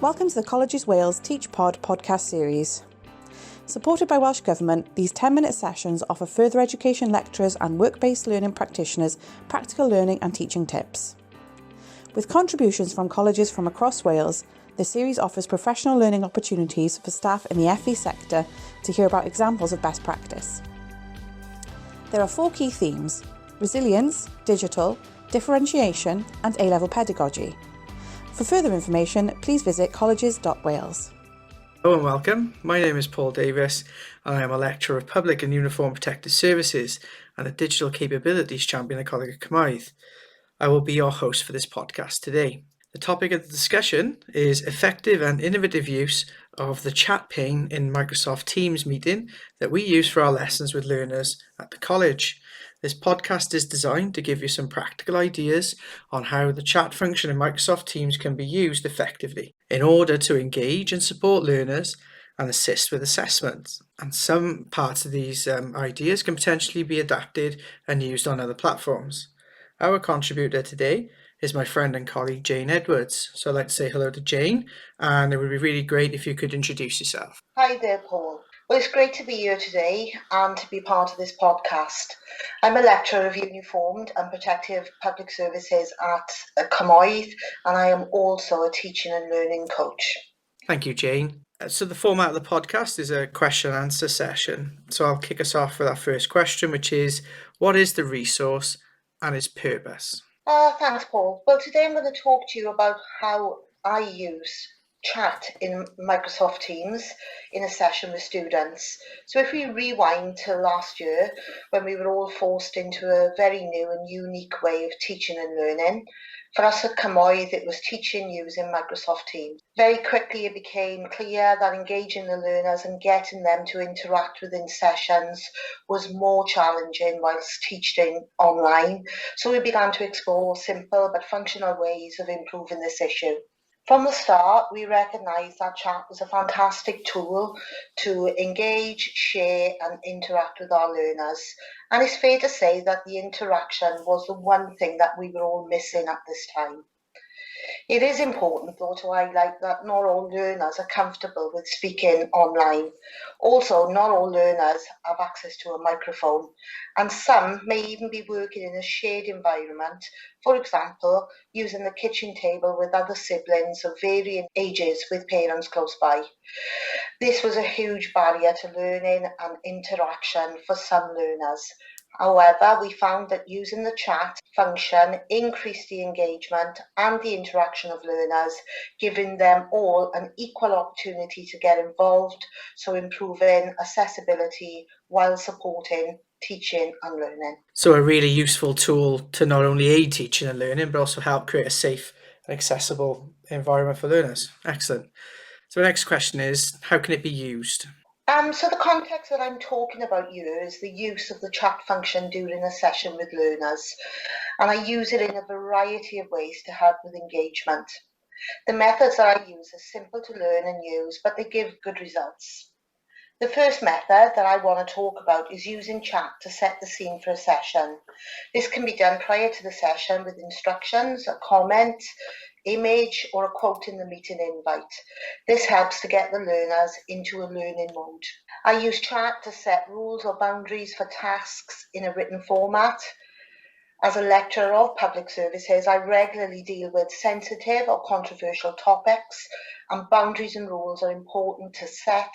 Welcome to the Colleges Wales Teach Pod podcast series. Supported by Welsh Government, these 10-minute sessions offer further education lecturers and work-based learning practitioners practical learning and teaching tips. With contributions from colleges from across Wales, the series offers professional learning opportunities for staff in the FE sector to hear about examples of best practice. There are 4 key themes: resilience, digital, differentiation and A-level pedagogy. For further information, please visit colleges.wales. Hello and welcome. My name is Paul Davis and I am a lecturer of Public and Uniform Protected Services and a Digital Capabilities Champion at Coleg Cymraeg. I will be your host for this podcast today. The topic of the discussion is effective and innovative use of the chat pane in Microsoft Teams meeting that we use for our lessons with learners at the college. This podcast is designed to give you some practical ideas on how the chat function in Microsoft Teams can be used effectively in order to engage and support learners and assist with assessments. And some parts of these ideas can potentially be adapted and used on other platforms. Our contributor today is my friend and colleague Jane Edwards. So I'd like to say hello to Jane, and it would be really great if you could introduce yourself. Hi there, Paul. Well, it's great to be here today and to be part of this podcast. I'm a lecturer of Uniformed and Protective Public Services at Cymraeg, and I am also a teaching and learning coach. Thank you, Jane. So the format of the podcast is a question and answer session. So I'll kick us off with our first question, which is, what is the resource and its purpose? Thanks, Paul. Well, today I'm going to talk to you about how I use chat in Microsoft Teams in a session with students. So if we rewind to last year, when we were all forced into a very new and unique way of teaching and learning, for us at Cymraeg, it was teaching using Microsoft Teams. Very quickly, it became clear that engaging the learners and getting them to interact within sessions was more challenging whilst teaching online. So we began to explore simple but functional ways of improving this issue. From the start, we recognised that chat was a fantastic tool to engage, share and interact with our learners. And it's fair to say that the interaction was the one thing that we were all missing at this time. It is important, though, to highlight that not all learners are comfortable with speaking online. Also, not all learners have access to a microphone, and some may even be working in a shared environment, for example, using the kitchen table with other siblings of varying ages with parents close by. This was a huge barrier to learning and interaction for some learners. However, we found that using the chat function increased the engagement and the interaction of learners, giving them all an equal opportunity to get involved, so improving accessibility while supporting teaching and learning. So a really useful tool to not only aid teaching and learning, but also help create a safe and accessible environment for learners. Excellent. So the next question is, how can it be used? So the context that I'm talking about here is the use of the chat function during a session with learners, and I use it in a variety of ways to help with engagement. The methods that I use are simple to learn and use, but they give good results. The first method that I want to talk about is using chat to set the scene for a session. This can be done prior to the session with instructions, a comment, image or a quote in the meeting invite. This helps to get the learners into a learning mode. I use chat to set rules or boundaries for tasks in a written format. As a lecturer of public services, I regularly deal with sensitive or controversial topics, and boundaries and rules are important to set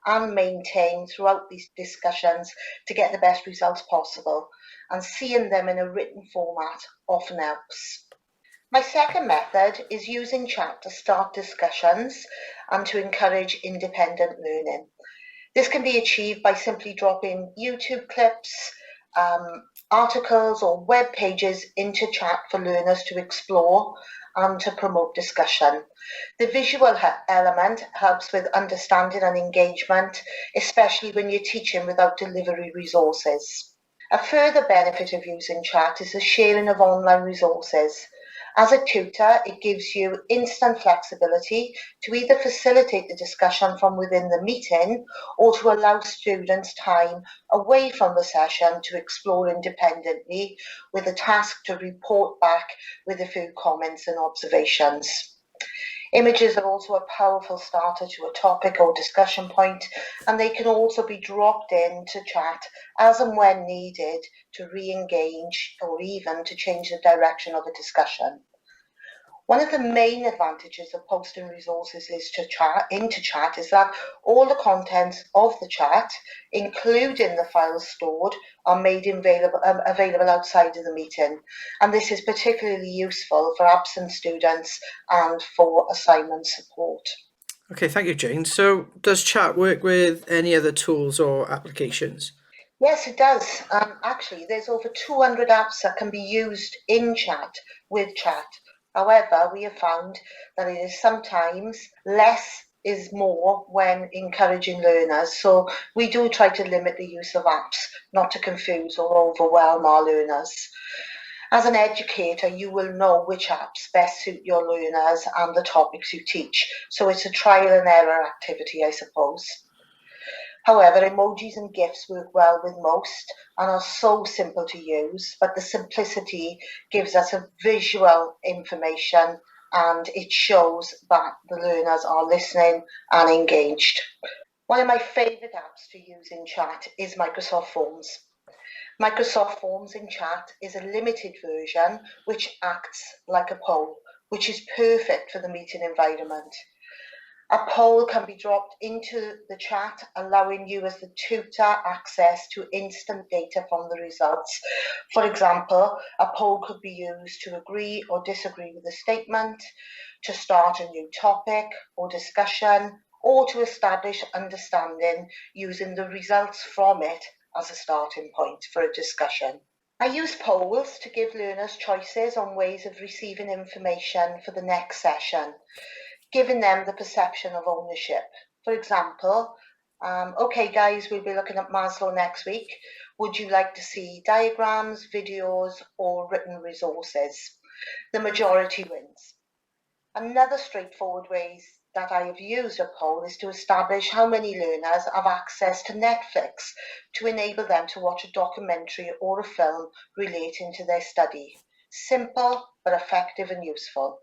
and maintain throughout these discussions to get the best results possible, and seeing them in a written format often helps. My second method is using chat to start discussions and to encourage independent learning. This can be achieved by simply dropping YouTube clips, articles or web pages into chat for learners to explore and to promote discussion. The visual element helps with understanding and engagement, especially when you're teaching without delivery resources. A further benefit of using chat is the sharing of online resources. As a tutor, it gives you instant flexibility to either facilitate the discussion from within the meeting or to allow students time away from the session to explore independently, with a task to report back with a few comments and observations. Images are also a powerful starter to a topic or discussion point, and they can also be dropped into chat as and when needed to re-engage or even to change the direction of a discussion. One of the main advantages of posting resources into chat is that all the contents of the chat, including the files stored, are made available outside of the meeting. And this is particularly useful for absent students and for assignment support. Okay, thank you, Jane. So does chat work with any other tools or applications? Yes, it does. Actually, there's over 200 apps that can be used in chat with chat. However, we have found that it is sometimes less is more when encouraging learners. So we do try to limit the use of apps, not to confuse or overwhelm our learners. As an educator, you will know which apps best suit your learners and the topics you teach. So it's a trial and error activity, I suppose. However, emojis and GIFs work well with most and are so simple to use, but the simplicity gives us a visual information and it shows that the learners are listening and engaged. One of my favourite apps to use in chat is Microsoft Forms. Microsoft Forms in chat is a limited version which acts like a poll, which is perfect for the meeting environment. A poll can be dropped into the chat, allowing you as the tutor access to instant data from the results. For example, a poll could be used to agree or disagree with a statement, to start a new topic or discussion, or to establish understanding using the results from it as a starting point for a discussion. I use polls to give learners choices on ways of receiving information for the next session, giving them the perception of ownership. For example, okay guys, we'll be looking at Maslow next week. Would you like to see diagrams, videos, or written resources? The majority wins. Another straightforward way that I have used a poll is to establish how many learners have access to Netflix to enable them to watch a documentary or a film relating to their study. Simple, but effective and useful.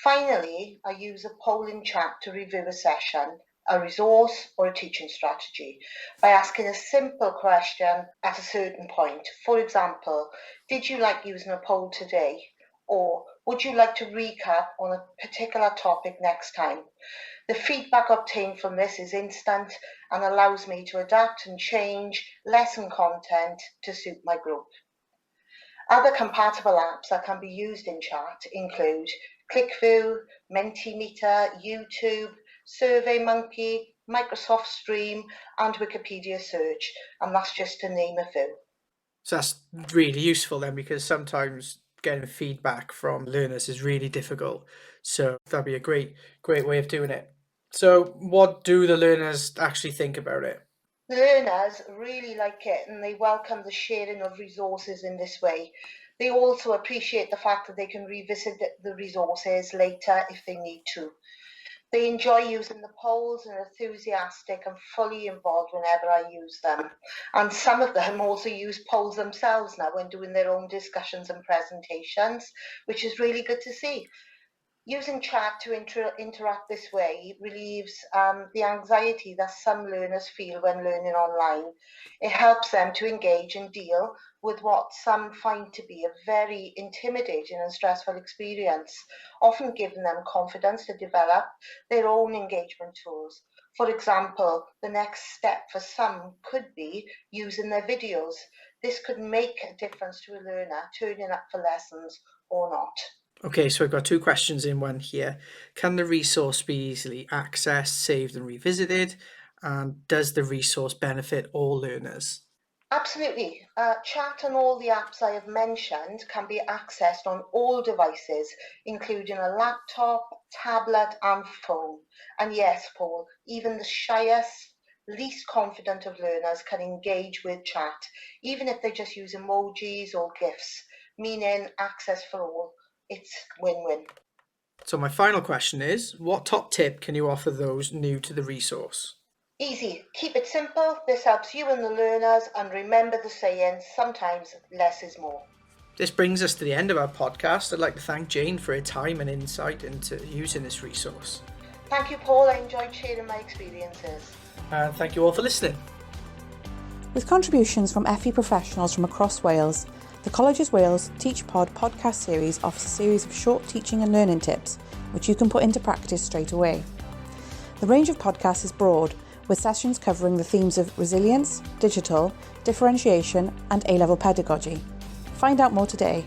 Finally, I use a polling chat to review a session, a resource, or a teaching strategy by asking a simple question at a certain point. For example, did you like using a poll today? Or would you like to recap on a particular topic next time? The feedback obtained from this is instant and allows me to adapt and change lesson content to suit my group. Other compatible apps that can be used in chat include ClickView, Mentimeter, YouTube, SurveyMonkey, Microsoft Stream, and Wikipedia Search, and that's just to name a few. So that's really useful then, because sometimes getting feedback from learners is really difficult. So that'd be a great way of doing it. So what do the learners actually think about it? Learners really like it and they welcome the sharing of resources in this way. They also appreciate the fact that they can revisit the resources later if they need to. They enjoy using the polls and are enthusiastic and fully involved whenever I use them. And some of them also use polls themselves now when doing their own discussions and presentations, which is really good to see. Using chat to interact this way relieves the anxiety that some learners feel when learning online. It helps them to engage and deal with what some find to be a very intimidating and stressful experience, often giving them confidence to develop their own engagement tools. For example, the next step for some could be using their videos. This could make a difference to a learner turning up for lessons or not. Okay, so I've got two questions in one here. Can the resource be easily accessed, saved, and revisited? And does the resource benefit all learners? Absolutely. Chat and all the apps I have mentioned can be accessed on all devices, including a laptop, tablet, and phone. And yes, Paul, even the shyest, least confident of learners can engage with chat, even if they just use emojis or GIFs, meaning access for all. It's win-win. So my final question is, what top tip can you offer those new to the resource? Easy. Keep it simple. This helps you and the learners, and remember the saying, sometimes less is more. This brings us to the end of our podcast. I'd like to thank Jane for her time and insight into using this resource. Thank you, Paul. I enjoyed sharing my experiences. And thank you all for listening. With contributions from FE professionals from across Wales, the Colleges Wales Teach Pod podcast series offers a series of short teaching and learning tips, which you can put into practice straight away. The range of podcasts is broad, with sessions covering the themes of resilience, digital, differentiation, and A-level pedagogy. Find out more today.